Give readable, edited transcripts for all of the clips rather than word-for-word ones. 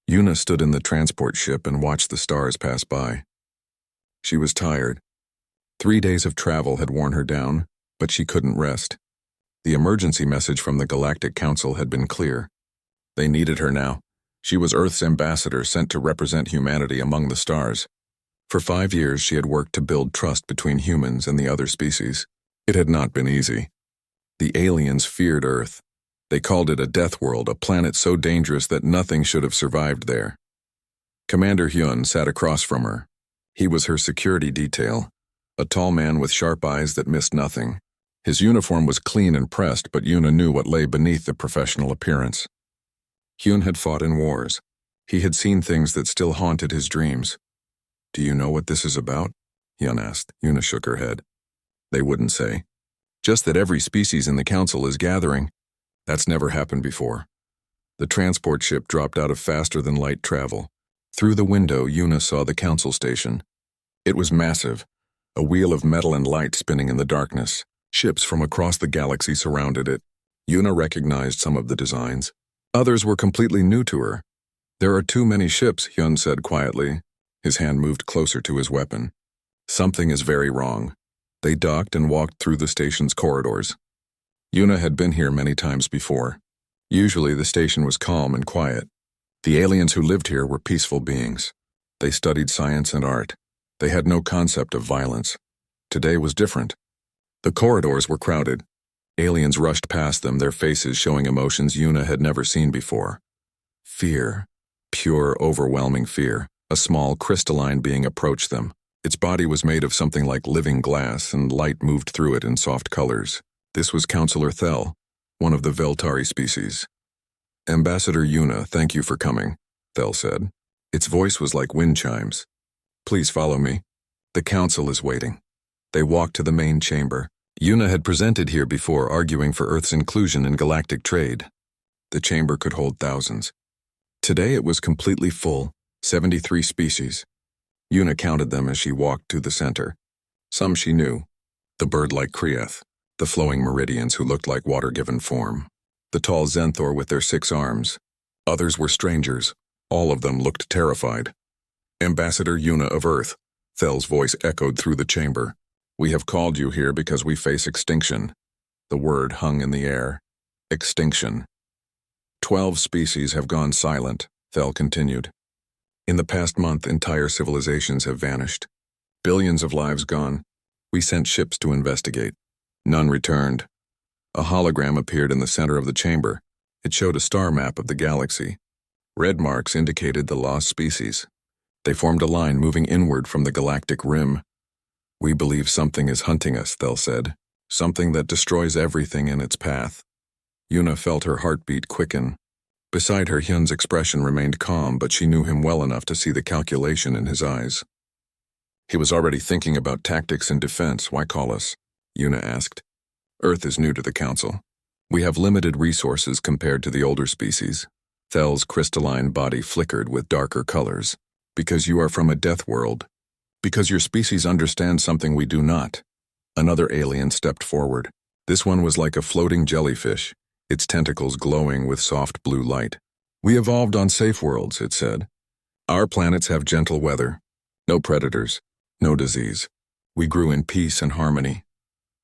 Yuna stood in the transport ship and watched the stars pass by. She was tired. 3 days of travel had worn her down, but she couldn't rest. The emergency message from the Galactic Council had been clear. They needed her now. She was Earth's ambassador sent to represent humanity among the stars. For 5 years, she had worked to build trust between humans and the other species. It had not been easy. The aliens feared Earth. They called it a death world, a planet so dangerous that nothing should have survived there. Commander Hyun sat across from her. He was her security detail, a tall man with sharp eyes that missed nothing. His uniform was clean and pressed, but Yuna knew what lay beneath the professional appearance. Hyun had fought in wars. He had seen things that still haunted his dreams. "Do you know what this is about?" Hyun asked. Yuna shook her head. "They wouldn't say. Just that every species in the council is gathering. That's never happened before." The transport ship dropped out of faster-than-light travel. Through the window, Yuna saw the council station. It was massive, a wheel of metal and light spinning in the darkness. Ships from across the galaxy surrounded it. Yuna recognized some of the designs. Others were completely new to her. "There are too many ships," Hyun said quietly. His hand moved closer to his weapon. "Something is very wrong." They docked and walked through the station's corridors. Yuna had been here many times before. Usually the station was calm and quiet. The aliens who lived here were peaceful beings. They studied science and art. They had no concept of violence. Today was different. The corridors were crowded. Aliens rushed past them, their faces showing emotions Yuna had never seen before. Fear. Pure, overwhelming fear. A small, crystalline being approached them. Its body was made of something like living glass, and light moved through it in soft colors. This was Counselor Thel, one of the Veltari species. "Ambassador Yuna, thank you for coming," Thel said. Its voice was like wind chimes. "Please follow me. The council is waiting." They walked to the main chamber. Yuna had presented here before, arguing for Earth's inclusion in galactic trade. The chamber could hold thousands. Today it was completely full, 73 species. Yuna counted them as she walked to the center. Some she knew. The bird-like Krieth, the flowing Meridians who looked like water-given form, the tall Zenthor with their 6 arms. Others were strangers. All of them looked terrified. "Ambassador Yuna of Earth," Thel's voice echoed through the chamber. "We have called you here because we face extinction." The word hung in the air. Extinction. 12 species have gone silent, Thel continued. In the past month, entire civilizations have vanished. Billions of lives gone. We sent ships to investigate. None returned. A hologram appeared in the center of the chamber. It showed a star map of the galaxy. Red marks indicated the lost species. They formed a line moving inward from the galactic rim. "We believe something is hunting us," Thel said. "Something that destroys everything in its path." Yuna felt her heartbeat quicken. Beside her, Hyun's expression remained calm, but she knew him well enough to see the calculation in his eyes. "He was already thinking about tactics and defense. Why call us?" Yuna asked. "Earth is new to the council. We have limited resources compared to the older species." Thel's crystalline body flickered with darker colors. "Because you are from a death world. Because your species understands something we do not." Another alien stepped forward. This one was like a floating jellyfish, its tentacles glowing with soft blue light. "We evolved on safe worlds," it said. "Our planets have gentle weather. No predators. No disease. We grew in peace and harmony."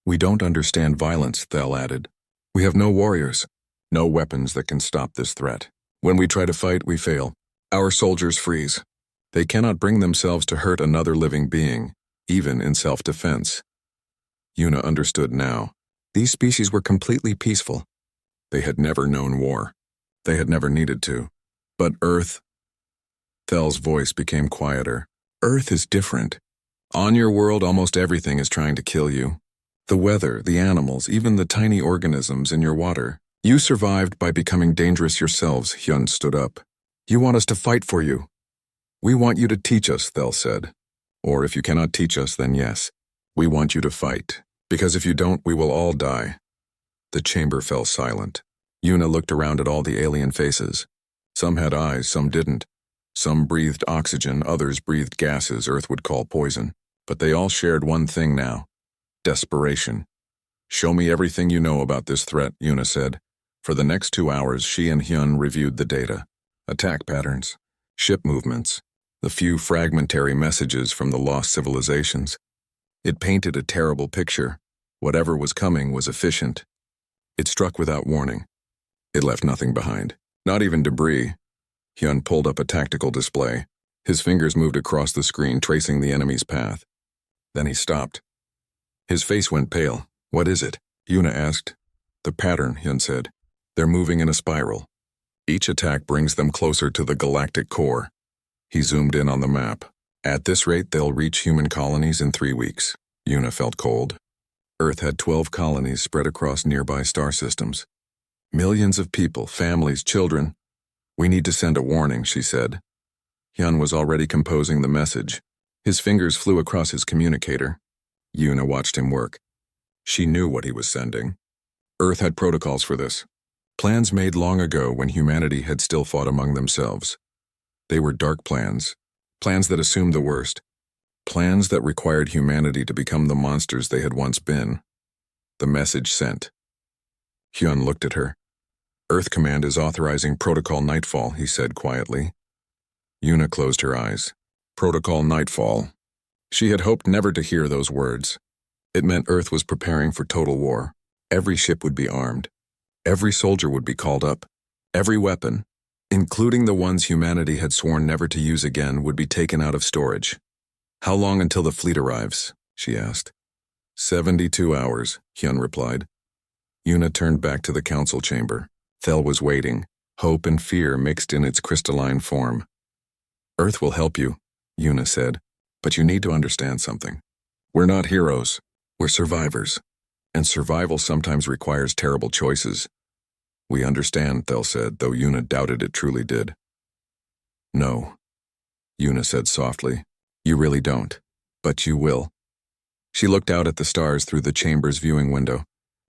"We don't understand violence," Thel added. "We have no warriors. No weapons that can stop this threat. When we try to fight, we fail. Our soldiers freeze. They cannot bring themselves to hurt another living being, even in self-defense." Yuna understood now. These species were completely peaceful. They had never known war. They had never needed to. But Earth... Thel's voice became quieter. "Earth is different. On your world, almost everything is trying to kill you. The weather, the animals, even the tiny organisms in your water. You survived by becoming dangerous yourselves," Hyun stood up. "You want us to fight for you." "We want you to teach us," Thel said. "Or if you cannot teach us, then yes. We want you to fight. Because if you don't, we will all die." The chamber fell silent. Yuna looked around at all the alien faces. Some had eyes, some didn't. Some breathed oxygen, others breathed gases Earth would call poison. But they all shared one thing now: desperation. "Show me everything you know about this threat," Yuna said. For the next 2 hours, she and Hyun reviewed the data. Attack patterns, ship movements, the few fragmentary messages from the lost civilizations. It painted a terrible picture. Whatever was coming was efficient. It struck without warning. It left nothing behind, not even debris. Hyun pulled up a tactical display. His fingers moved across the screen, tracing the enemy's path. Then he stopped. His face went pale. "What is it?" Yuna asked. "The pattern," Hyun said. "They're moving in a spiral. Each attack brings them closer to the galactic core." He zoomed in on the map. "At this rate, they'll reach human colonies in 3 weeks." Yuna felt cold. Earth had 12 colonies spread across nearby star systems. Millions of people, families, children. "We need to send a warning," she said. Hyun was already composing the message. His fingers flew across his communicator. Yuna watched him work. She knew what he was sending. Earth had protocols for this. Plans made long ago when humanity had still fought among themselves. They were dark plans. Plans that assumed the worst. Plans that required humanity to become the monsters they had once been. The message sent. Hyun looked at her. "Earth Command is authorizing Protocol Nightfall," he said quietly. Yuna closed her eyes. Protocol Nightfall. She had hoped never to hear those words. It meant Earth was preparing for total war. Every ship would be armed. Every soldier would be called up. Every weapon, including the ones humanity had sworn never to use again, would be taken out of storage. "How long until the fleet arrives?" she asked. 72 hours, Hyun replied. Yuna turned back to the council chamber. Thel was waiting, hope and fear mixed in its crystalline form. "Earth will help you," Yuna said, "but you need to understand something. We're not heroes. We're survivors. And survival sometimes requires terrible choices." "We understand," Thel said, though Yuna doubted it truly did. "No," Yuna said softly. "You really don't. But you will." She looked out at the stars through the chamber's viewing window.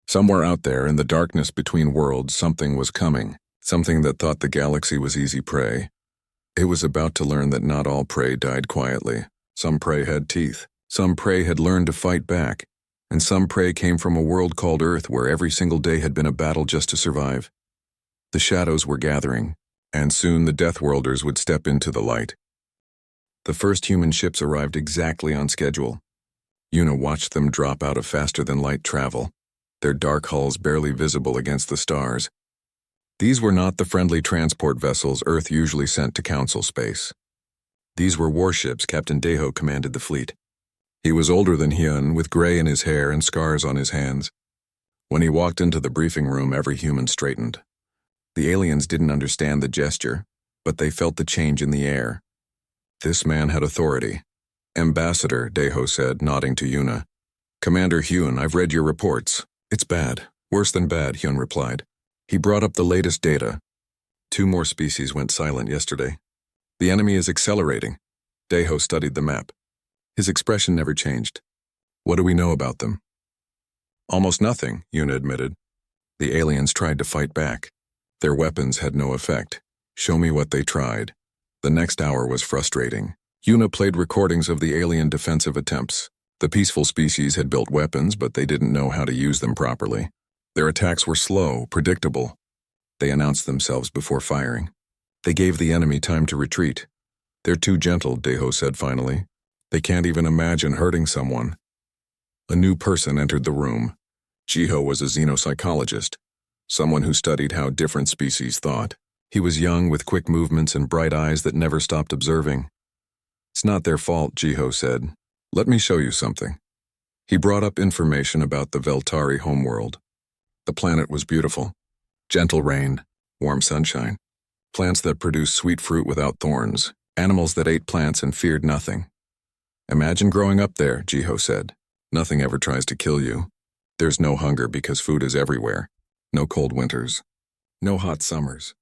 Somewhere out there, in the darkness between worlds, something was coming, something that thought the galaxy was easy prey. It was about to learn that not all prey died quietly. Some prey had teeth. Some prey had learned to fight back. And some prey came from a world called Earth where every single day had been a battle just to survive. The shadows were gathering, and soon the Deathworlders would step into the light. The first human ships arrived exactly on schedule. Yuna watched them drop out of faster-than-light travel, their dark hulls barely visible against the stars. These were not the friendly transport vessels Earth usually sent to Council space. These were warships. Captain Daeho commanded the fleet. He was older than Hyun, with gray in his hair and scars on his hands. When he walked into the briefing room, every human straightened. The aliens didn't understand the gesture, but they felt the change in the air. This man had authority. "Ambassador," Daeho said, nodding to Yuna. "Commander Hyun, I've read your reports. It's bad. Worse than bad," Hyun replied. He brought up the latest data. 2 more species went silent yesterday. The enemy is accelerating. Daeho studied the map. His expression never changed. "What do we know about them?" "Almost nothing," Yuna admitted. "The aliens tried to fight back. Their weapons had no effect. Show me what they tried." The next hour was frustrating. Yuna played recordings of the alien defensive attempts. The peaceful species had built weapons, but they didn't know how to use them properly. Their attacks were slow, predictable. They announced themselves before firing. They gave the enemy time to retreat. "They're too gentle," Daeho said finally. "They can't even imagine hurting someone." A new person entered the room. Jiho was a xenopsychologist, someone who studied how different species thought. He was young, with quick movements and bright eyes that never stopped observing. "It's not their fault," Jiho said. "Let me show you something." He brought up information about the Veltari homeworld. The planet was beautiful. Gentle rain, warm sunshine, plants that produced sweet fruit without thorns, animals that ate plants and feared nothing. "Imagine growing up there," Jiho said. "Nothing ever tries to kill you. There's no hunger because food is everywhere. No cold winters. No hot summers.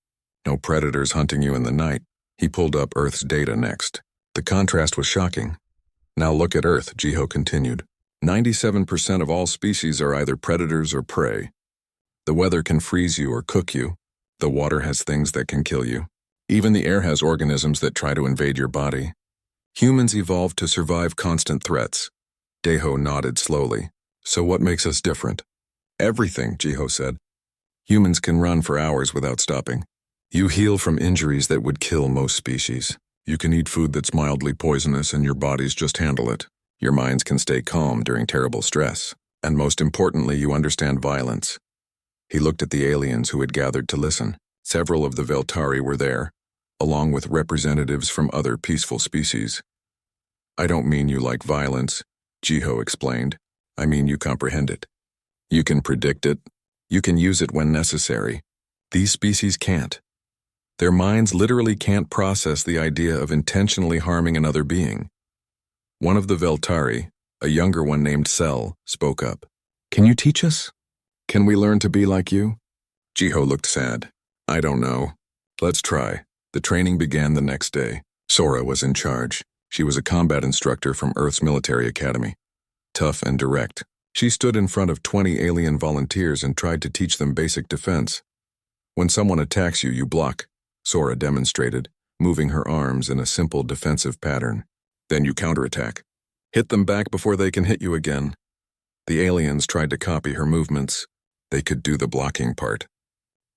No predators hunting you in the night." He pulled up Earth's data next. The contrast was shocking. "Now look at Earth," Jiho continued. 97% of all species are either predators or prey. The weather can freeze you or cook you. The water has things that can kill you. Even the air has organisms that try to invade your body. Humans evolved to survive constant threats. Daeho nodded slowly. "So what makes us different?" "Everything," Jiho said. "Humans can run for hours without stopping. You heal from injuries that would kill most species. You can eat food that's mildly poisonous and your bodies just handle it. Your minds can stay calm during terrible stress. And most importantly, you understand violence. He looked at the aliens who had gathered to listen. Several of the Veltari were there, along with representatives from other peaceful species. I don't mean you like violence, Jiho explained. I mean you comprehend it. You can predict it. You can use it when necessary. These species can't. Their minds literally can't process the idea of intentionally harming another being. One of the Veltari, a younger one named Cell, spoke up. Can you teach us? Can we learn to be like you? Jiho looked sad. I don't know. Let's try. The training began the next day. Sora was in charge. She was a combat instructor from Earth's military academy. Tough and direct. She stood in front of 20 alien volunteers and tried to teach them basic defense. When someone attacks you, you block, Sora demonstrated, moving her arms in a simple defensive pattern. Then you counterattack. Hit them back before they can hit you again. The aliens tried to copy her movements. They could do the blocking part.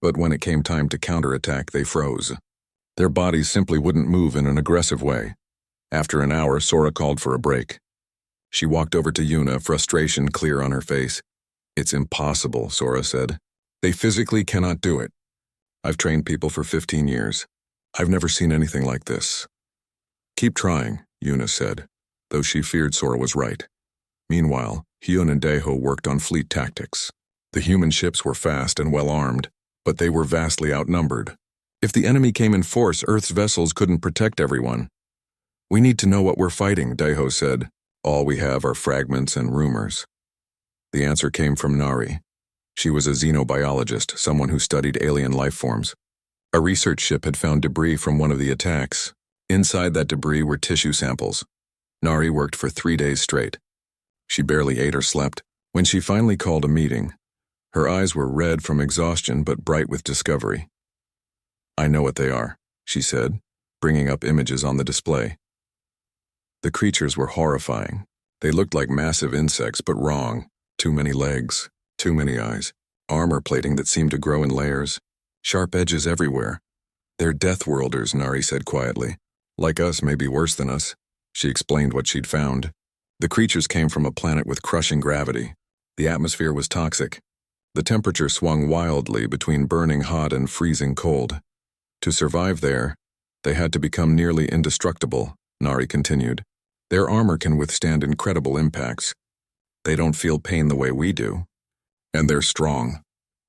But when it came time to counterattack, they froze. Their bodies simply wouldn't move in an aggressive way. After an hour, Sora called for a break. She walked over to Yuna, frustration clear on her face. It's impossible, Sora said. They physically cannot do it. I've trained people for 15 years. I've never seen anything like this. Keep trying, Yuna said, though she feared Sora was right. Meanwhile, Hyun and Daeho worked on fleet tactics. The human ships were fast and well-armed, but they were vastly outnumbered. If the enemy came in force, Earth's vessels couldn't protect everyone. We need to know what we're fighting, Daeho said. All we have are fragments and rumors. The answer came from Nari. She was a xenobiologist, someone who studied alien life forms. A research ship had found debris from one of the attacks. Inside that debris were tissue samples. Nari worked for 3 days straight. She barely ate or slept. When she finally called a meeting, her eyes were red from exhaustion but bright with discovery. I know what they are, she said, bringing up images on the display. The creatures were horrifying. They looked like massive insects, but wrong. Too many legs, too many eyes, armor plating that seemed to grow in layers, sharp edges everywhere. They're Deathworlders, Nari said quietly. Like us, maybe worse than us. She explained what she'd found. The creatures came from a planet with crushing gravity. The atmosphere was toxic. The temperature swung wildly between burning hot and freezing cold. To survive there, they had to become nearly indestructible, Nari continued. Their armor can withstand incredible impacts. They don't feel pain the way we do. And they're strong.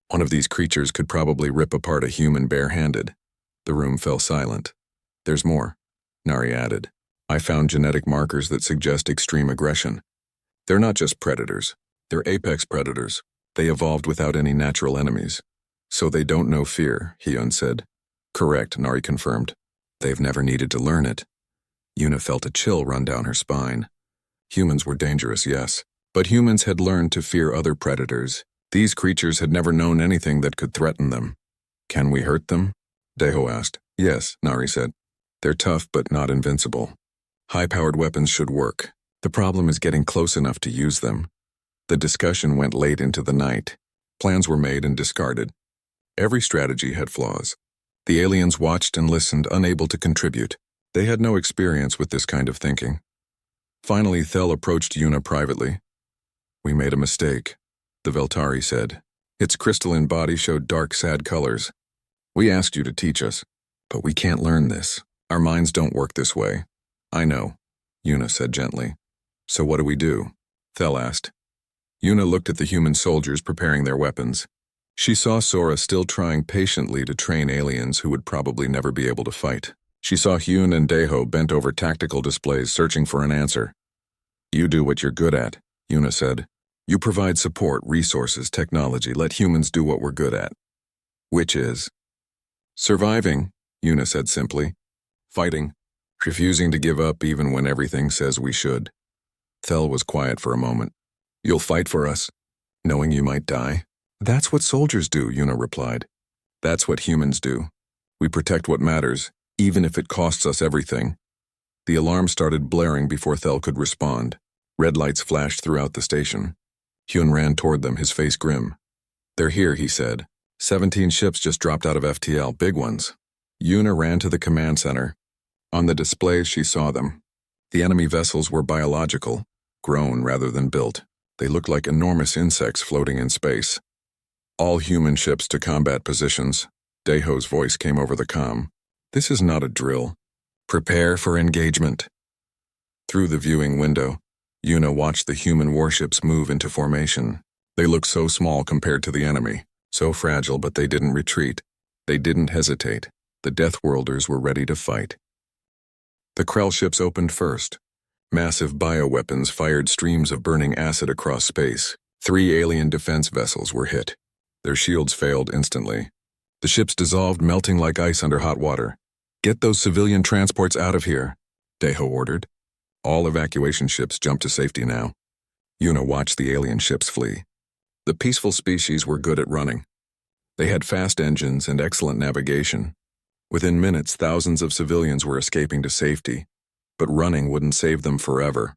One of these creatures could probably rip apart a human barehanded. The room fell silent. There's more, Nari added. I found genetic markers that suggest extreme aggression. They're not just predators. They're apex predators. They evolved without any natural enemies. So they don't know fear, Hyun said. Correct, Nari confirmed. They've never needed to learn it. Yuna felt a chill run down her spine. Humans were dangerous, yes, but humans had learned to fear other predators. These creatures had never known anything that could threaten them. Can we hurt them? Daeho asked. Yes, Nari said. They're tough but not invincible. High-powered weapons should work. The problem is getting close enough to use them. The discussion went late into the night. Plans were made and discarded. Every strategy had flaws. The aliens watched and listened, unable to contribute. They had no experience with this kind of thinking. Finally, Thel approached Yuna privately. We made a mistake, the Veltari said. Its crystalline body showed dark, sad colors. We asked you to teach us, but we can't learn this. Our minds don't work this way. I know, Yuna said gently. So what do we do? Thel asked. Yuna looked at the human soldiers preparing their weapons. She saw Sora still trying patiently to train aliens who would probably never be able to fight. She saw Hyun and Daeho bent over tactical displays searching for an answer. You do what you're good at, Yuna said. You provide support, resources, technology. Let humans do what we're good at. Which is? Surviving, Yuna said simply. Fighting. Refusing to give up even when everything says we should. Thel was quiet for a moment. You'll fight for us, knowing you might die? That's what soldiers do, Yuna replied. That's what humans do. We protect what matters, even if it costs us everything. The alarm started blaring before Thel could respond. Red lights flashed throughout the station. Hyun ran toward them, his face grim. They're here, he said. 17 ships just dropped out of FTL, big ones. Yuna ran to the command center. On the displays, she saw them. The enemy vessels were biological, grown rather than built. They looked like enormous insects floating in space. All human ships to combat positions. Deho's voice came over the comm. This is not a drill. Prepare for engagement. Through the viewing window, Yuna watched the human warships move into formation. They looked so small compared to the enemy, so fragile, but they didn't retreat. They didn't hesitate. The Deathworlders were ready to fight. The Krell ships opened first. Massive bioweapons fired streams of burning acid across space. 3 alien defense vessels were hit. Their shields failed instantly. The ships dissolved, melting like ice under hot water. Get those civilian transports out of here, Deho ordered. All evacuation ships jumped to safety now. Yuna watched the alien ships flee. The peaceful species were good at running. They had fast engines and excellent navigation. Within minutes, thousands of civilians were escaping to safety, but running wouldn't save them forever.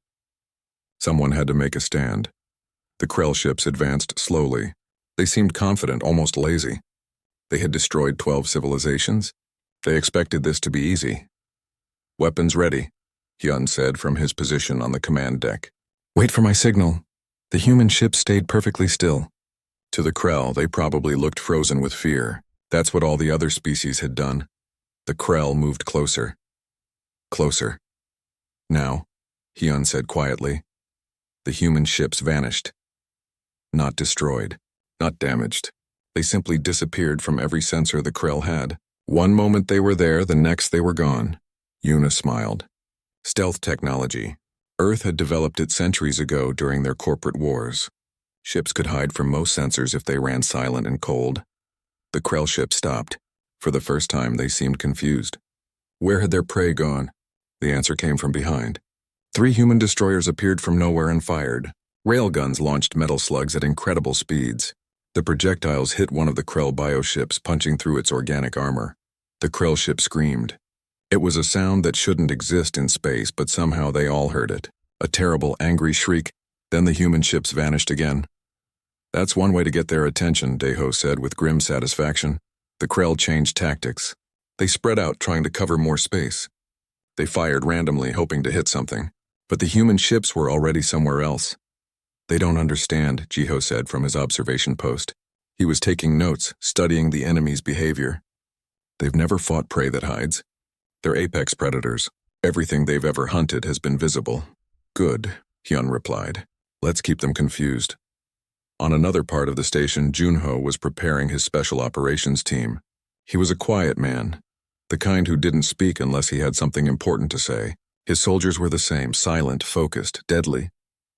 Someone had to make a stand. The Krell ships advanced slowly. They seemed confident, almost lazy. They had destroyed 12 civilizations. They expected this to be easy. Weapons ready, Hyun said from his position on the command deck. Wait for my signal. The human ships stayed perfectly still. To the Krell, they probably looked frozen with fear. That's what all the other species had done. The Krell moved closer. Closer. Now, Hyun said quietly. The human ships vanished. Not destroyed. Not damaged. They simply disappeared from every sensor the Krell had. One moment they were there, the next they were gone. Yuna smiled. Stealth technology. Earth had developed it centuries ago during their corporate wars. Ships could hide from most sensors if they ran silent and cold. The Krell ship stopped. For the first time, they seemed confused. Where had their prey gone? The answer came from behind. 3 human destroyers appeared from nowhere and fired. Railguns launched metal slugs at incredible speeds. The projectiles hit one of the Krell bioships, punching through its organic armor. The Krell ship screamed. It was a sound that shouldn't exist in space, but somehow they all heard it. A terrible, angry shriek. Then the human ships vanished again. That's one way to get their attention, Deho said with grim satisfaction. The Krell changed tactics. They spread out, trying to cover more space. They fired randomly, hoping to hit something. But the human ships were already somewhere else. They don't understand, Jiho said from his observation post. He was taking notes, studying the enemy's behavior. They've never fought prey that hides. They're apex predators. Everything they've ever hunted has been visible. Good, Hyun replied. Let's keep them confused. On another part of the station, Junho was preparing his special operations team. He was a quiet man, the kind who didn't speak unless he had something important to say. His soldiers were the same, silent, focused, deadly.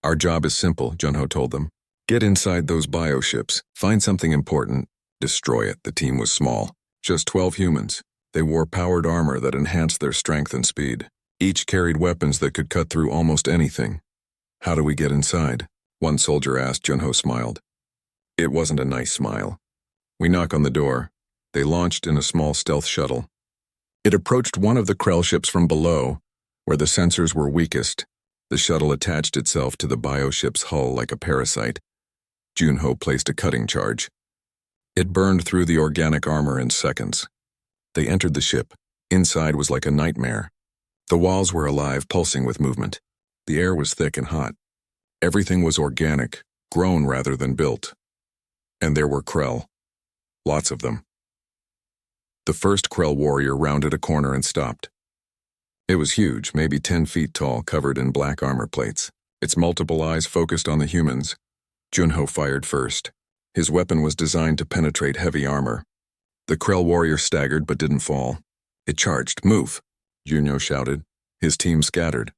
Our job is simple, Junho told them. Get inside those bioships, find something important, destroy it. The team was small, just 12 humans. They wore powered armor that enhanced their strength and speed. Each carried weapons that could cut through almost anything. How do we get inside? One soldier asked. Junho smiled. It wasn't a nice smile. We knock on the door. They launched in a small stealth shuttle. It approached one of the Krell ships from below, where the sensors were weakest. The shuttle attached itself to the bioship's hull like a parasite. Junho placed a cutting charge. It burned through the organic armor in seconds. They entered the ship. Inside was like a nightmare. The walls were alive, pulsing with movement. The air was thick and hot. Everything was organic, grown rather than built. And there were Krell. Lots of them. The first Krell warrior rounded a corner and stopped. It was huge, maybe 10 feet tall, covered in black armor plates. Its multiple eyes focused on the humans. Junho fired first. His weapon was designed to penetrate heavy armor. The Krell warrior staggered but didn't fall. It charged. Move, Junho shouted. His team scattered.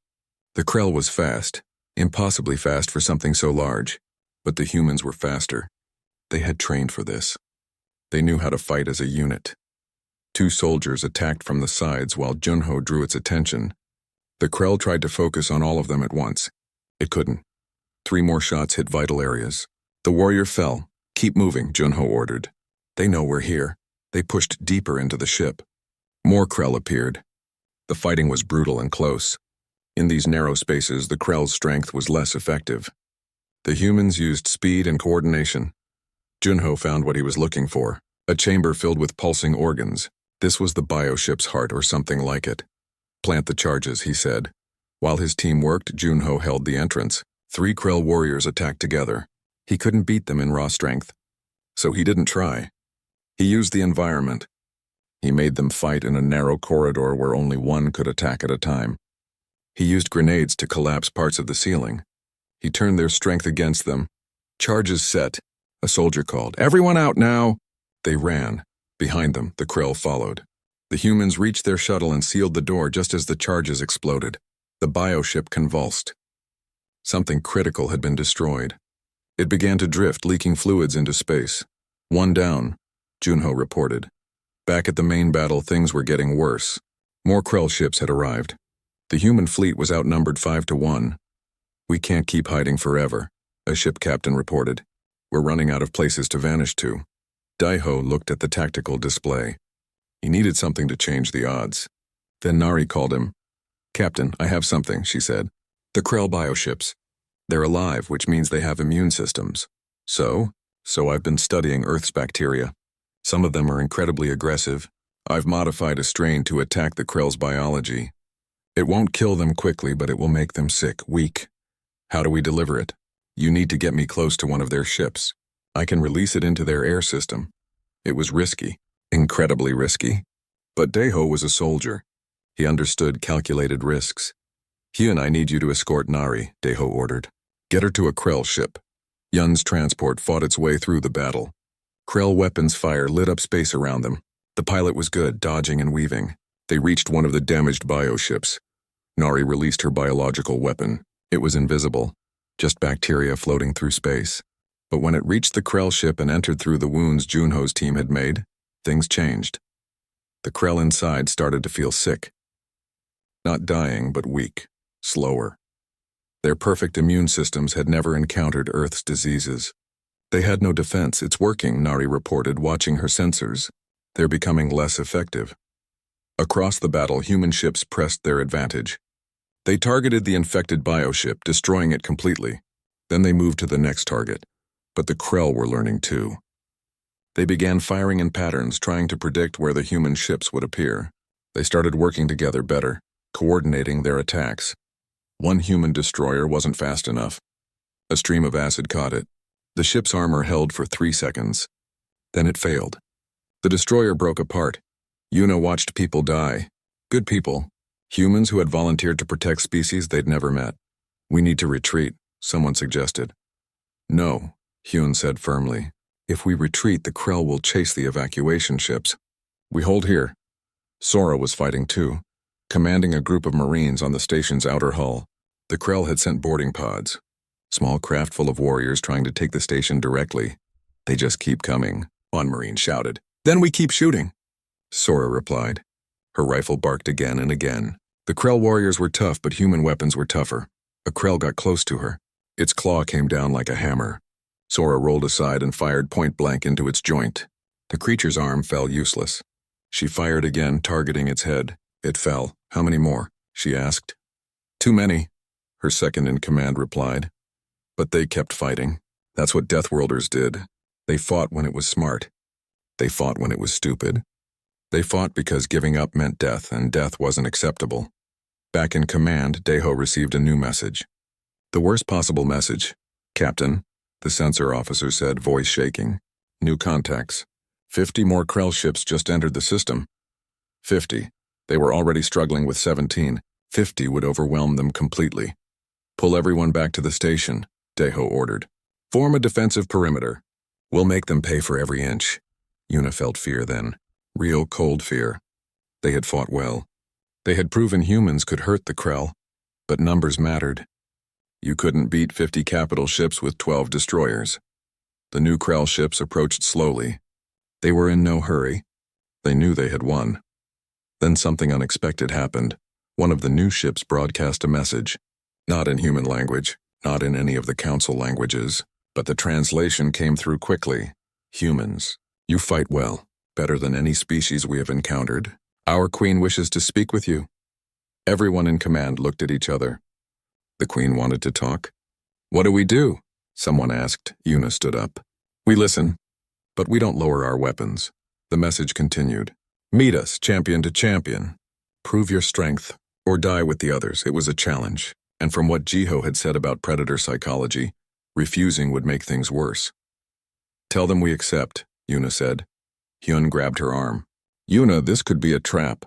The Krell was fast, impossibly fast for something so large, but the humans were faster. They had trained for this. They knew how to fight as a unit. 2 soldiers attacked from the sides while Junho drew its attention. The Krell tried to focus on all of them at once. It couldn't. 3 more shots hit vital areas. The warrior fell. Keep moving, Junho ordered. They know we're here. They pushed deeper into the ship. More Krell appeared. The fighting was brutal and close. In these narrow spaces, the Krell's strength was less effective. The humans used speed and coordination. Junho found what he was looking for, a chamber filled with pulsing organs. This was the bioship's heart or something like it. Plant the charges, he said. While his team worked, Junho held the entrance. 3 Krell warriors attacked together. He couldn't beat them in raw strength, so he didn't try. He used the environment. He made them fight in a narrow corridor where only one could attack at a time. He used grenades to collapse parts of the ceiling. He turned their strength against them. Charges set. A soldier called, "Everyone out now!" They ran. Behind them, the Krell followed. The humans reached their shuttle and sealed the door just as the charges exploded. The bioship convulsed. Something critical had been destroyed. It began to drift, leaking fluids into space. "One down," Junho reported. Back at the main battle, things were getting worse. More Krell ships had arrived. The human fleet was outnumbered 5-1. "We can't keep hiding forever," a ship captain reported. "We're running out of places to vanish to." Daiho looked at the tactical display. He needed something to change the odds. Then Nari called him. "Captain, I have something," she said. "The Krell bioships. They're alive, which means they have immune systems. So I've been studying Earth's bacteria. Some of them are incredibly aggressive. I've modified a strain to attack the Krell's biology. It won't kill them quickly, but it will make them sick, weak. How do we deliver it? You need to get me close to one of their ships. I can release it into their air system." It was risky, incredibly risky. But Daiho was a soldier. He understood calculated risks. "Hyun, I need you to escort Nari," Daiho ordered. "Get her to a Krell ship." Yun's transport fought its way through the battle. Krell weapons fire lit up space around them. The pilot was good, dodging and weaving. They reached one of the damaged bioships. Nari released her biological weapon. It was invisible, just bacteria floating through space. But when it reached the Krell ship and entered through the wounds Junho's team had made, things changed. The Krell inside started to feel sick. Not dying, but weak, slower. Their perfect immune systems had never encountered Earth's diseases. "They had no defense. It's working," Nari reported, watching her sensors. "They're becoming less effective." Across the battle, human ships pressed their advantage. They targeted the infected bioship, destroying it completely. Then they moved to the next target. But the Krell were learning too. They began firing in patterns, trying to predict where the human ships would appear. They started working together better, coordinating their attacks. One human destroyer wasn't fast enough. A stream of acid caught it. The ship's armor held for 3 seconds. Then it failed. The destroyer broke apart. Yuna watched people die. Good people. Humans who had volunteered to protect species they'd never met. "We need to retreat," someone suggested. "No," Hyun said firmly. "If we retreat, the Krell will chase the evacuation ships. We hold here." Sora was fighting too, commanding a group of Marines on the station's outer hull. The Krell had sent boarding pods. Small craft full of warriors trying to take the station directly. "They just keep coming," one Marine shouted. "Then we keep shooting," Sora replied. Her rifle barked again and again. The Krell warriors were tough, but human weapons were tougher. A Krell got close to her. Its claw came down like a hammer. Sora rolled aside and fired point blank into its joint. The creature's arm fell useless. She fired again, targeting its head. It fell. "How many more?" she asked. "Too many," her second-in-command replied. But they kept fighting. That's what Deathworlders did. They fought when it was smart. They fought when it was stupid. They fought because giving up meant death, and death wasn't acceptable. Back in command, Daiho received a new message. "The worst possible message. Captain," the sensor officer said, voice shaking. "New contacts. 50 more Krell ships just entered the system." 50. They were already struggling with 17. 50 would overwhelm them completely. "Pull everyone back to the station," Daiho ordered. "Form a defensive perimeter. We'll make them pay for every inch." Yuna felt fear then. Real cold fear. They had fought well. They had proven humans could hurt the Krell, but numbers mattered. You couldn't beat 50 capital ships with 12 destroyers. The new Krell ships approached slowly. They were in no hurry. They knew they had won. Then something unexpected happened. One of the new ships broadcast a message. Not in human language, not in any of the council languages, but the translation came through quickly. "Humans, you fight well, better than any species we have encountered. Our queen wishes to speak with you." Everyone in command looked at each other. The queen wanted to talk. "What do we do?" someone asked. Yuna stood up. "We listen, but we don't lower our weapons." The message continued. "Meet us, champion to champion. Prove your strength. Or die with the others. It was a challenge, and from what Jiho had said about predator psychology, refusing would make things worse. Tell them we accept, Yuna said. Hyun grabbed her arm. Yuna, this could be a trap.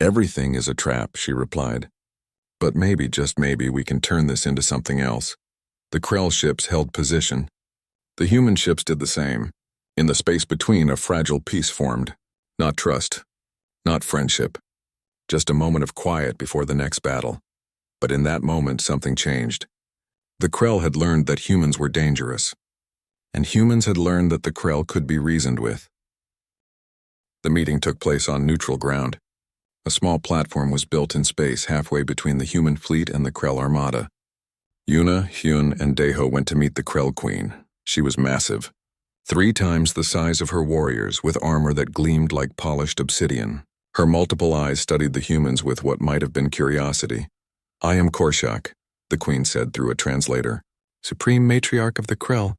Everything is a trap, she replied. But maybe, just maybe, we can turn this into something else. The Krell ships held position. The human ships did the same. In the space between, a fragile peace formed. Not trust, not friendship. Just a moment of quiet before the next battle. But in that moment, something changed. The Krell had learned that humans were dangerous. And humans had learned that the Krell could be reasoned with. The meeting took place on neutral ground. A small platform was built in space halfway between the human fleet and the Krell armada. Yuna, Hyun, and Daeho went to meet the Krell Queen. She was massive. 3 times the size of her warriors, with armor that gleamed like polished obsidian. Her multiple eyes studied the humans with what might have been curiosity. I am Korshak, the Queen said through a translator. Supreme Matriarch of the Krell,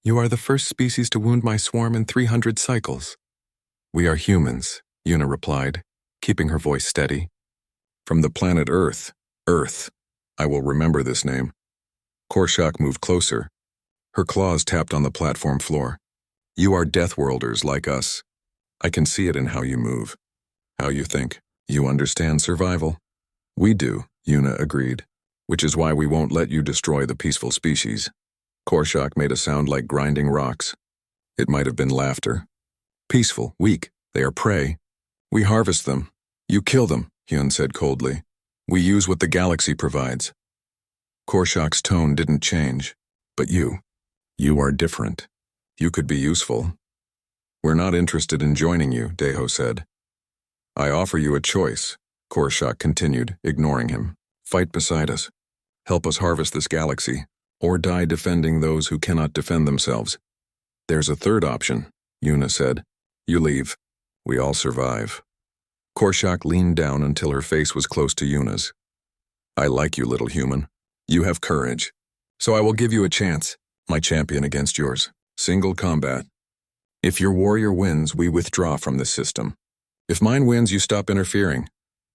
you are the first species to wound my swarm in 300 cycles. We are humans, Yuna replied, keeping her voice steady. From the planet Earth. Earth. I will remember this name. Korshak moved closer. Her claws tapped on the platform floor. You are Deathworlders like us. I can see it in how you move, how you think. You understand survival. We do, Yuna agreed, which is why we won't let you destroy the peaceful species. Korshak made a sound like grinding rocks. It might have been laughter. Peaceful, weak, they are prey. We harvest them. You kill them, Hyun said coldly. We use what the galaxy provides. Korshak's tone didn't change. But you are different. You could be useful. We're not interested in joining you, Daeho said. I offer you a choice, Korshak continued, ignoring him. Fight beside us. Help us harvest this galaxy, or die defending those who cannot defend themselves. There's a third option, Yuna said. You leave. We all survive. Korshak leaned down until her face was close to Yuna's. I like you, little human. You have courage. So I will give you a chance, my champion against yours. Single combat. If your warrior wins, we withdraw from this system. If mine wins, you stop interfering.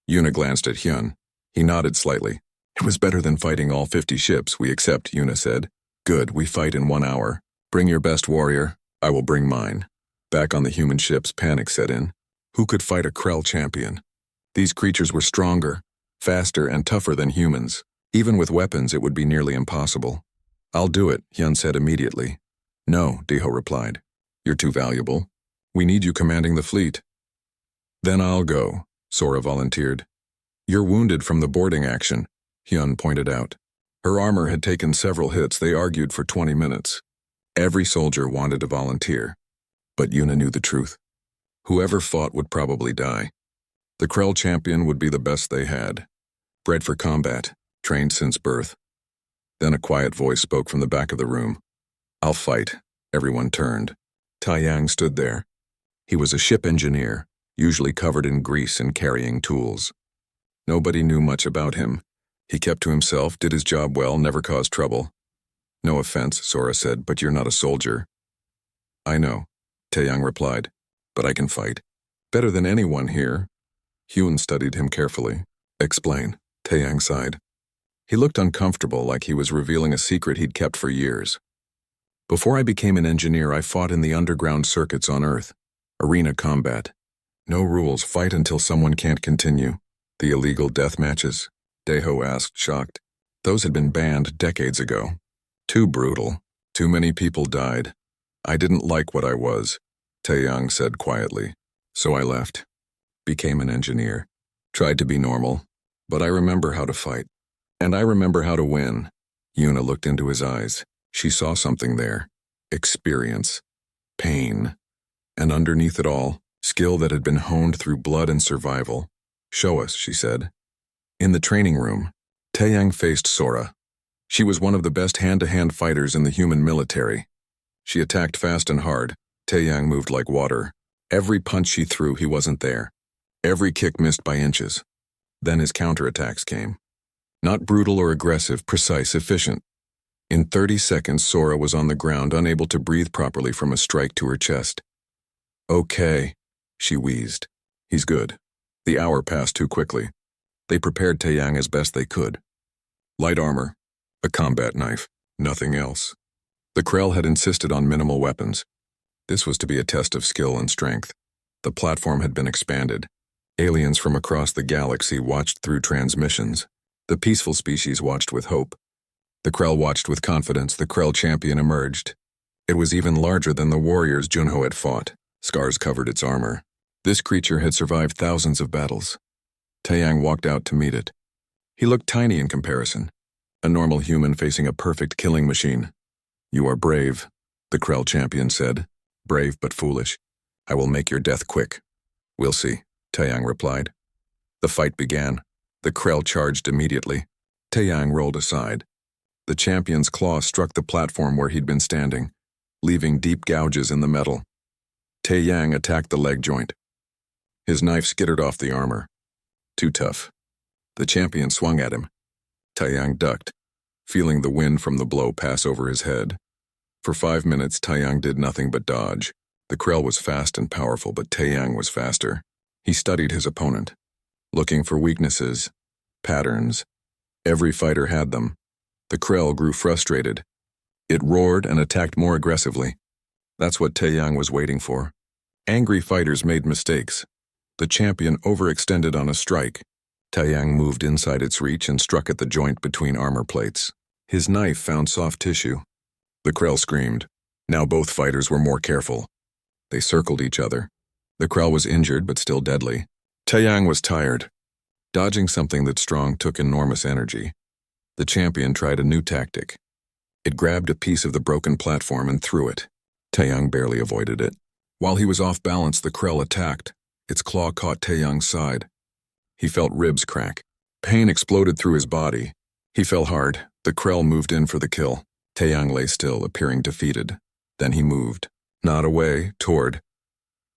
Yuna glanced at Hyun. He nodded slightly. It was better than fighting all 50 ships, we accept, Yuna said. Good, we fight in 1 hour. Bring your best warrior. I will bring mine. Back on the human ships, panic set in. Who could fight a Krell champion? These creatures were stronger, faster, and tougher than humans. Even with weapons, it would be nearly impossible. I'll do it, Hyun said immediately. No, Daeho replied. You're too valuable. We need you commanding the fleet. Then I'll go, Sora volunteered. You're wounded from the boarding action, Hyun pointed out. Her armor had taken several hits. They argued for 20 minutes. Every soldier wanted to volunteer. But Yuna knew the truth. Whoever fought would probably die. The Krell champion would be the best they had. Bred for combat, trained since birth. Then a quiet voice spoke from the back of the room. I'll fight. Everyone turned. Taeyang stood there. He was a ship engineer, usually covered in grease and carrying tools. Nobody knew much about him. He kept to himself, did his job well, never caused trouble. No offense, Sora said, but you're not a soldier. I know, Taeyang replied, but I can fight. Better than anyone here. Hyun studied him carefully. Explain, Taeyang sighed. He looked uncomfortable, like he was revealing a secret he'd kept for years. Before I became an engineer, I fought in the underground circuits on Earth. Arena combat. No rules, fight until someone can't continue. The illegal death matches? Daeho asked, shocked. Those had been banned decades ago. Too brutal. Too many people died. I didn't like what I was, Taeyang said quietly. So I left. Became an engineer. Tried to be normal. But I remember how to fight. And I remember how to win. Yuna looked into his eyes. She saw something there. Experience. Pain. And underneath it all, skill that had been honed through blood and survival. Show us, she said. In the training room, Taeyang faced Sora. She was one of the best hand-to-hand fighters in the human military. She attacked fast and hard. Taeyang moved like water. Every punch she threw, he wasn't there. Every kick missed by inches. Then his counterattacks came. Not brutal or aggressive, precise, efficient. In 30 seconds, Sora was on the ground, unable to breathe properly from a strike to her chest. Okay, she wheezed. He's good. The hour passed too quickly. They prepared Taeyang as best they could. Light armor, a combat knife, nothing else. The Krell had insisted on minimal weapons. This was to be a test of skill and strength. The platform had been expanded. Aliens from across the galaxy watched through transmissions. The peaceful species watched with hope. The Krell watched with confidence. The Krell champion emerged. It was even larger than the warriors Junho had fought. Scars covered its armor. This creature had survived thousands of battles. Taeyang walked out to meet it. He looked tiny in comparison. A normal human facing a perfect killing machine. "You are brave," the Krell champion said. "Brave but foolish. I will make your death quick." "We'll see," Taeyang replied. The fight began. The Krell charged immediately. Taeyang rolled aside. The champion's claw struck the platform where he'd been standing, leaving deep gouges in the metal. Taeyang attacked the leg joint. His knife skittered off the armor. Too tough. The champion swung at him. Taeyang ducked, feeling the wind from the blow pass over his head. For 5 minutes, Taeyang did nothing but dodge. The Krell was fast and powerful, but Taeyang was faster. He studied his opponent, looking for weaknesses, patterns. Every fighter had them. The Krell grew frustrated. It roared and attacked more aggressively. That's what Taeyang was waiting for. Angry fighters made mistakes. The champion overextended on a strike. Taeyang moved inside its reach and struck at the joint between armor plates. His knife found soft tissue. The Krell screamed. Now both fighters were more careful. They circled each other. The Krell was injured but still deadly. Taeyang was tired. Dodging something that strong took enormous energy. The champion tried a new tactic. It grabbed a piece of the broken platform and threw it. Taeyang barely avoided it. While he was off balance, the Krell attacked. Its claw caught Taeyang's side. He felt ribs crack. Pain exploded through his body. He fell hard. The Krell moved in for the kill. Taeyang lay still, appearing defeated. Then he moved. Not away, toward.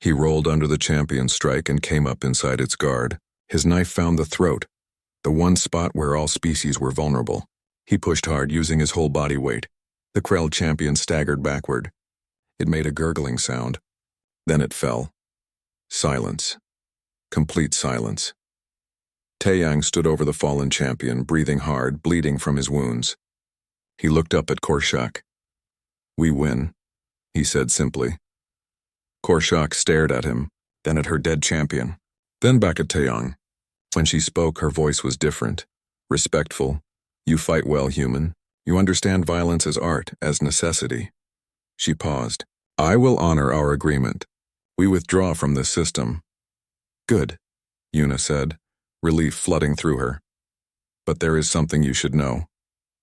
He rolled under the champion's strike and came up inside its guard. His knife found the throat, the one spot where all species were vulnerable. He pushed hard, using his whole body weight. The Krell champion staggered backward. It made a gurgling sound. Then it fell. Silence. Complete silence. Taeyang stood over the fallen champion, breathing hard, bleeding from his wounds. He looked up at Korshak. "We win," he said simply. Korshak stared at him, then at her dead champion, then back at Taeyang. When she spoke, her voice was different, respectful. "You fight well, human. You understand violence as art, as necessity." She paused. "I will honor our agreement. We withdraw from this system." "Good," Yuna said, relief flooding through her. "But there is something you should know,"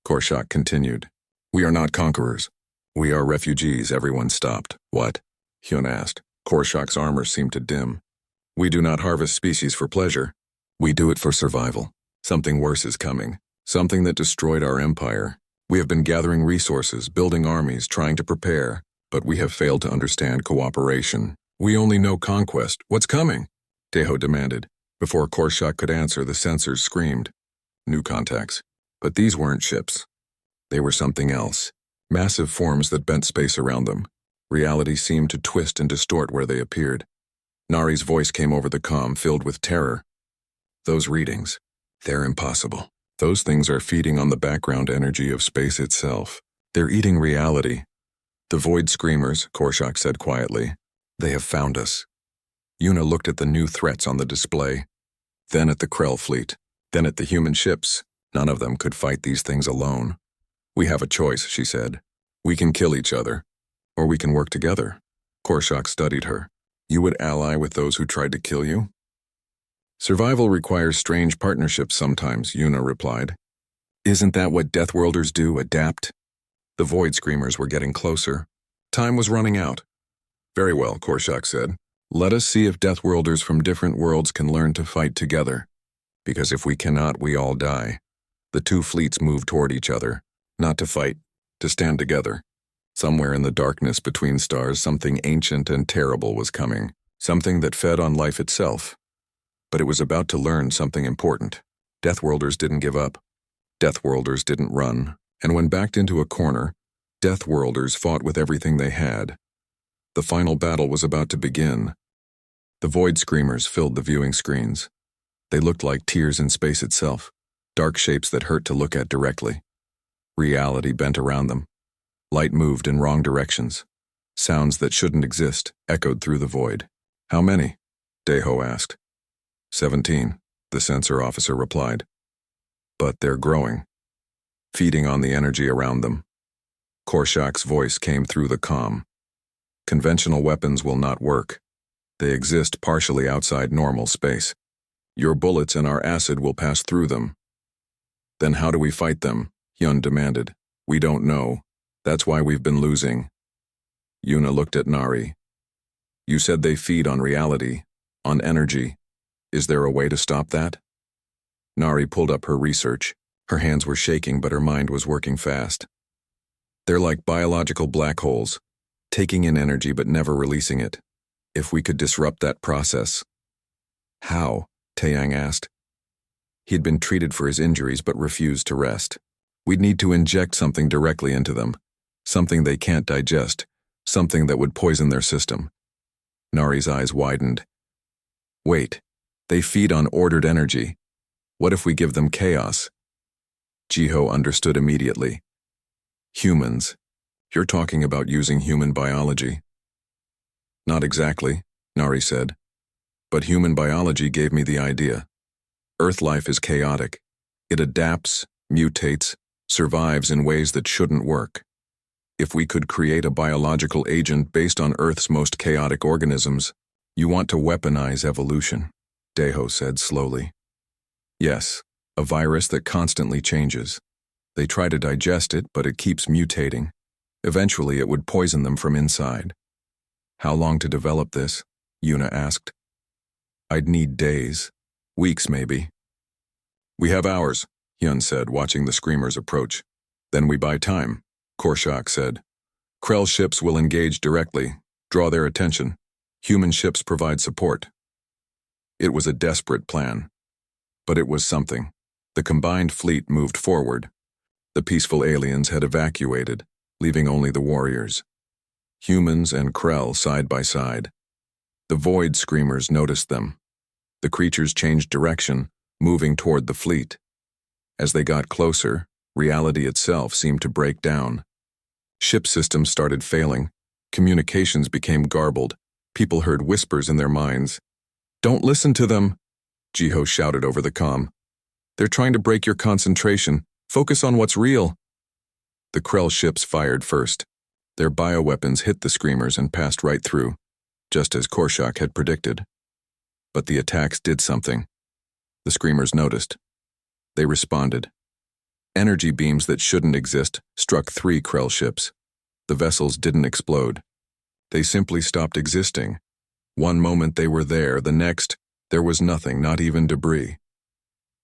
Korshak continued. "We are not conquerors. We are refugees." Everyone stopped. "What?" Hyun asked. Korshak's armor seemed to dim. "We do not harvest species for pleasure. We do it for survival. Something worse is coming. Something that destroyed our empire. We have been gathering resources, building armies, trying to prepare, but we have failed to understand cooperation. We only know conquest. What's coming?" Teho demanded. Before Korshak could answer, the sensors screamed. New contacts. But these weren't ships. They were something else. Massive forms that bent space around them. Reality seemed to twist and distort where they appeared. Nari's voice came over the comm, filled with terror. "Those readings, they're impossible. Those things are feeding on the background energy of space itself. They're eating reality." "The Void Screamers," Korshak said quietly. "They have found us." Yuna looked at the new threats on the display, then at the Krell fleet, then at the human ships. None of them could fight these things alone. "We have a choice," she said. "We can kill each other, or we can work together." Korshak studied her. "You would ally with those who tried to kill you?" "Survival requires strange partnerships sometimes," Yuna replied. "Isn't that what Deathworlders do, adapt?" The Void Screamers were getting closer. Time was running out. "Very well," Korshak said. "Let us see if Deathworlders from different worlds can learn to fight together. Because if we cannot, we all die." The two fleets moved toward each other, not to fight, to stand together. Somewhere in the darkness between stars, something ancient and terrible was coming, something that fed on life itself. But it was about to learn something important. Deathworlders didn't give up. Deathworlders didn't run. And when backed into a corner, Deathworlders fought with everything they had. The final battle was about to begin. The Void Screamers filled the viewing screens. They looked like tears in space itself, dark shapes that hurt to look at directly. Reality bent around them. Light moved in wrong directions. Sounds that shouldn't exist echoed through the void. How many? Deho asked. 17, the sensor officer replied. But they're growing, feeding on the energy around them. Korshak's voice came through the comm. Conventional weapons will not work. They exist partially outside normal space. Your bullets and our acid will pass through them. Then how do we fight them? Hyun demanded. We don't know. That's why we've been losing. Yuna looked at Nari. You said they feed on reality, on energy. Is there a way to stop that? Nari pulled up her research. Her hands were shaking, but her mind was working fast. They're like biological black holes, taking in energy but never releasing it. If we could disrupt that process. How? Taeyang asked. He'd been treated for his injuries but refused to rest. We'd need to inject something directly into them, something they can't digest, something that would poison their system. Nari's eyes widened. Wait, they feed on ordered energy. What if we give them chaos? Jiho understood immediately. Humans. You're talking about using human biology. Not exactly, Nari said. But human biology gave me the idea. Earth life is chaotic. It adapts, mutates, survives in ways that shouldn't work. If we could create a biological agent based on Earth's most chaotic organisms, you want to weaponize evolution, Deho said slowly. Yes, a virus that constantly changes. They try to digest it, but it keeps mutating. Eventually, it would poison them from inside. How long to develop this? Yuna asked. I'd need days. Weeks, maybe. We have hours, Hyun said, watching the screamers approach. Then we buy time, Korshak said. Krell ships will engage directly, draw their attention. Human ships provide support. It was a desperate plan. But it was something. The combined fleet moved forward. The peaceful aliens had evacuated, leaving only the warriors. Humans and Krell side by side. The void screamers noticed them. The creatures changed direction, moving toward the fleet. As they got closer, reality itself seemed to break down. Ship systems started failing. Communications became garbled. People heard whispers in their minds. Don't listen to them, Jiho shouted over the comm. They're trying to break your concentration. Focus on what's real. The Krell ships fired first. Their bioweapons hit the screamers and passed right through, just as Korshak had predicted. But the attacks did something. The screamers noticed. They responded. Energy beams that shouldn't exist struck 3 Krell ships. The vessels didn't explode. They simply stopped existing. One moment they were there, the next, there was nothing, not even debris.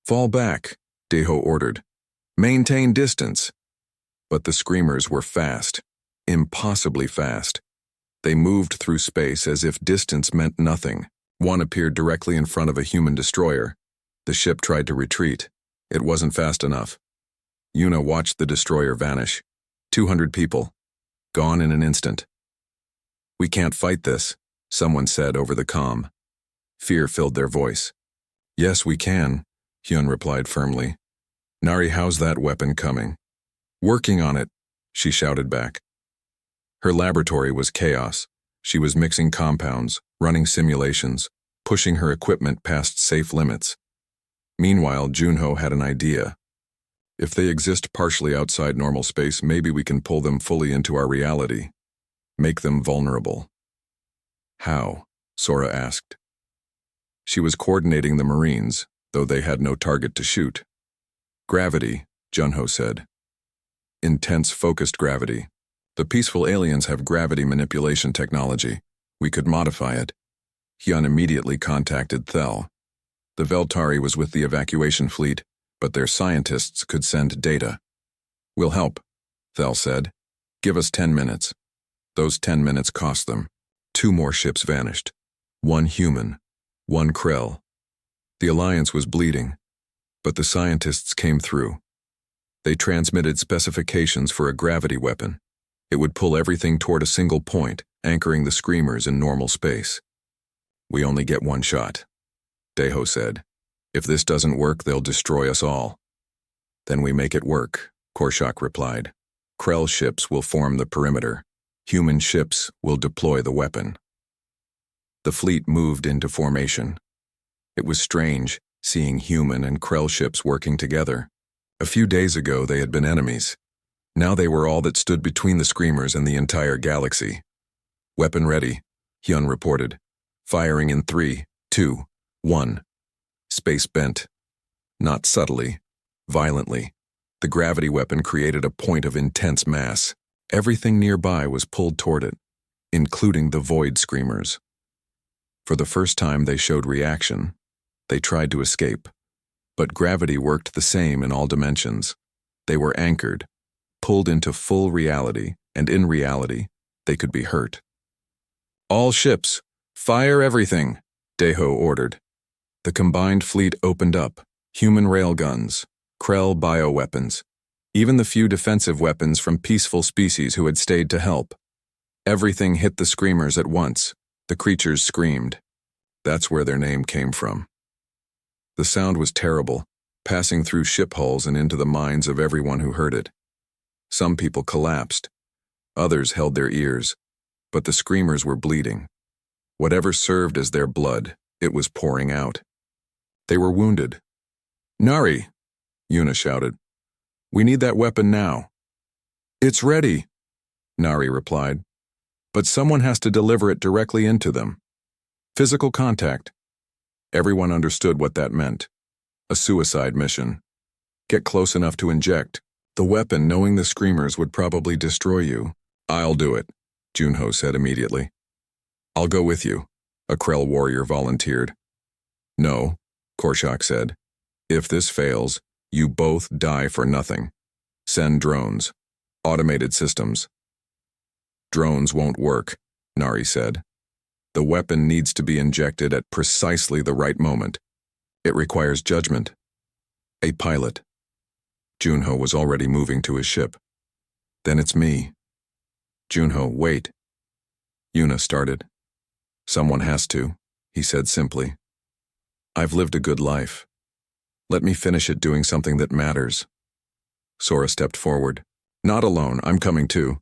Fall back, Deho ordered. Maintain distance. But the screamers were fast. Impossibly fast. They moved through space as if distance meant nothing. One appeared directly in front of a human destroyer. The ship tried to retreat. It wasn't fast enough. Yuna watched the destroyer vanish. 200 people. Gone in an instant. We can't fight this, someone said over the comm. Fear filled their voice. Yes, we can, Hyun replied firmly. Nari, how's that weapon coming? Working on it, she shouted back. Her laboratory was chaos. She was mixing compounds, running simulations, pushing her equipment past safe limits. Meanwhile, Junho had an idea. If they exist partially outside normal space, maybe we can pull them fully into our reality. Make them vulnerable. How? Sora asked. She was coordinating the Marines, though they had no target to shoot. Gravity, Junho said. Intense focused gravity. The peaceful aliens have gravity manipulation technology. We could modify it. Hyun immediately contacted Thel. The Veltari was with the evacuation fleet, but their scientists could send data. We'll help, Thel said. Give us 10 minutes. Those 10 minutes cost them. 2 more ships vanished. 1 human, 1 Krell. The Alliance was bleeding, but the scientists came through. They transmitted specifications for a gravity weapon. It would pull everything toward a single point, anchoring the screamers in normal space. We only get 1 shot, Deho said. If this doesn't work, they'll destroy us all. Then we make it work, Korshak replied. Krell ships will form the perimeter. Human ships will deploy the weapon. The fleet moved into formation. It was strange, seeing human and Krell ships working together. A few days ago, they had been enemies. Now they were all that stood between the Screamers and the entire galaxy. Weapon ready, Hyun reported. Firing in 3, 2, 1. Space bent. Not subtly, violently. The gravity weapon created a point of intense mass. Everything nearby was pulled toward it, including the Void Screamers. For the first time, they showed reaction. They tried to escape. But gravity worked the same in all dimensions. They were anchored, pulled into full reality, and in reality, they could be hurt. All ships, fire everything, Deho ordered. The combined fleet opened up, human railguns, Krell bioweapons, even the few defensive weapons from peaceful species who had stayed to help. Everything hit the Screamers at once. The creatures screamed. That's where their name came from. The sound was terrible, passing through ship hulls and into the minds of everyone who heard it. Some people collapsed. Others held their ears. But the Screamers were bleeding. Whatever served as their blood, it was pouring out. They were wounded. Nari, Yuna shouted. We need that weapon now. It's ready, Nari replied. But someone has to deliver it directly into them. Physical contact. Everyone understood what that meant. A suicide mission. Get close enough to inject. The weapon, knowing the Screamers, would probably destroy you. I'll do it, Junho said immediately. I'll go with you, a Krell warrior volunteered. No, Korshak said. If this fails, you both die for nothing. Send drones. Automated systems. Drones won't work, Nari said. The weapon needs to be injected at precisely the right moment. It requires judgment. A pilot. Junho was already moving to his ship. Then it's me. Junho, wait. Yuna started. Someone has to, he said simply. I've lived a good life. Let me finish it doing something that matters. Sora stepped forward. Not alone, I'm coming too.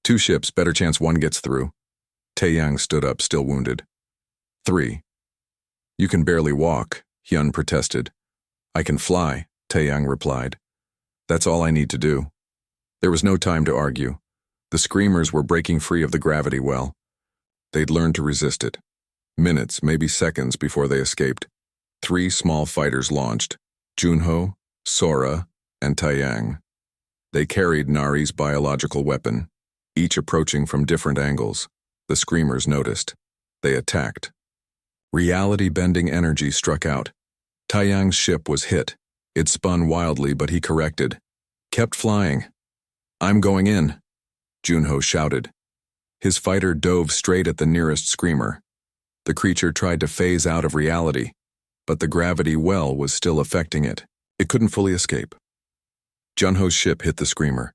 2 ships, better chance one gets through. Taeyang stood up, still wounded. 3. You can barely walk, Hyun protested. I can fly, Taeyang replied. That's all I need to do. There was no time to argue. The Screamers were breaking free of the gravity well. They'd learned to resist it. Minutes, maybe seconds before they escaped. 3 small fighters launched. Junho, Sora, and Taeyang. They carried Nari's biological weapon, each approaching from different angles. The Screamers noticed. They attacked. Reality-bending energy struck out. Taeyang's ship was hit. It spun wildly, but he corrected. Kept flying. I'm going in, Junho shouted. His fighter dove straight at the nearest Screamer. The creature tried to phase out of reality, but the gravity well was still affecting it. It couldn't fully escape. Junho's ship hit the Screamer.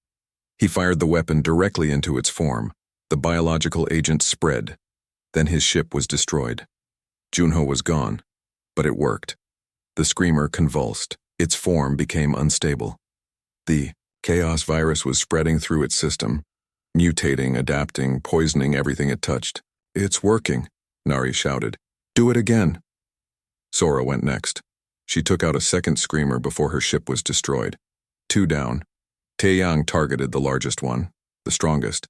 He fired the weapon directly into its form. The biological agent spread. Then his ship was destroyed. Junho was gone, but it worked. The Screamer convulsed. Its form became unstable. The chaos virus was spreading through its system, mutating, adapting, poisoning everything it touched. It's working, Nari shouted. Do it again. Sora went next. She took out a second Screamer before her ship was destroyed. 2 down. Taeyang targeted the largest one, the strongest.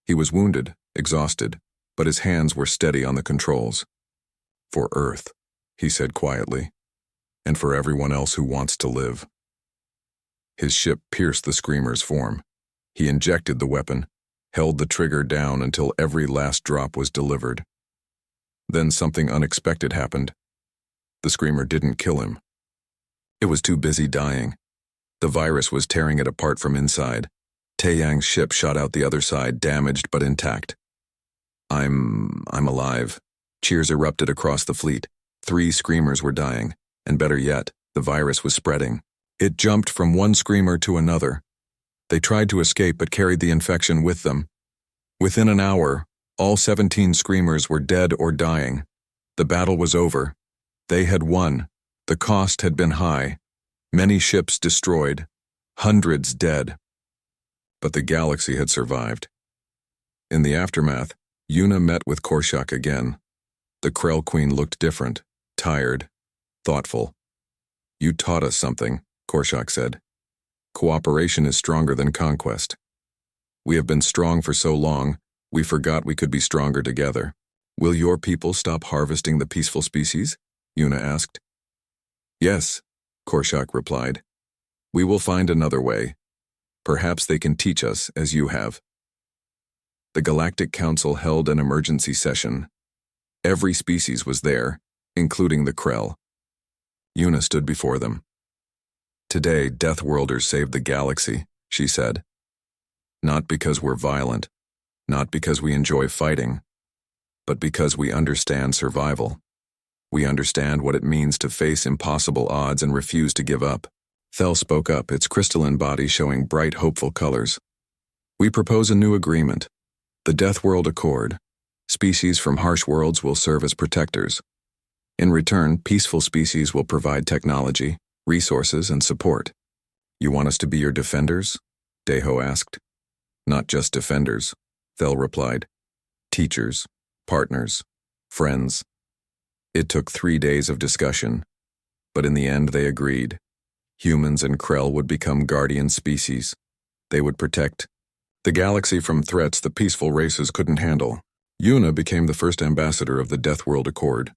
He was wounded, exhausted, but his hands were steady on the controls. For Earth, he said quietly, and for everyone else who wants to live. His ship pierced the Screamer's form. He injected the weapon, held the trigger down until every last drop was delivered. Then something unexpected happened. The Screamer didn't kill him. It was too busy dying. The virus was tearing it apart from inside. Taeyang's ship shot out the other side, damaged but intact. I'm alive. Cheers erupted across the fleet. 3 Screamers were dying, and better yet, the virus was spreading. It jumped from one Screamer to another. They tried to escape but carried the infection with them. Within an hour, all 17 Screamers were dead or dying. The battle was over. They had won. The cost had been high, many ships destroyed, hundreds dead. But the galaxy had survived. In the aftermath, Yuna met with Korshak again. The Krell Queen looked different, tired, thoughtful. "You taught us something," Korshak said. "Cooperation is stronger than conquest. We have been strong for so long, we forgot we could be stronger together." "Will your people stop harvesting the peaceful species?" Yuna asked. "Yes," Korshak replied. "We will find another way. Perhaps they can teach us as you have." The Galactic Council held an emergency session. Every species was there, including the Krell. Yuna stood before them. "Today, Deathworlders saved the galaxy," she said. "Not because we're violent, not because we enjoy fighting, but because we understand survival. We understand what it means to face impossible odds and refuse to give up." Thel spoke up, its crystalline body showing bright, hopeful colors. "We propose a new agreement, the Deathworld Accord. Species from harsh worlds will serve as protectors. In return, peaceful species will provide technology, resources, and support." "You want us to be your defenders?" Deho asked. "Not just defenders," Thel replied. "Teachers, partners, friends." It took 3 days of discussion, but in the end they agreed. Humans and Krell would become guardian species. They would protect the galaxy from threats the peaceful races couldn't handle. Yuna became the first ambassador of the Deathworld Accord.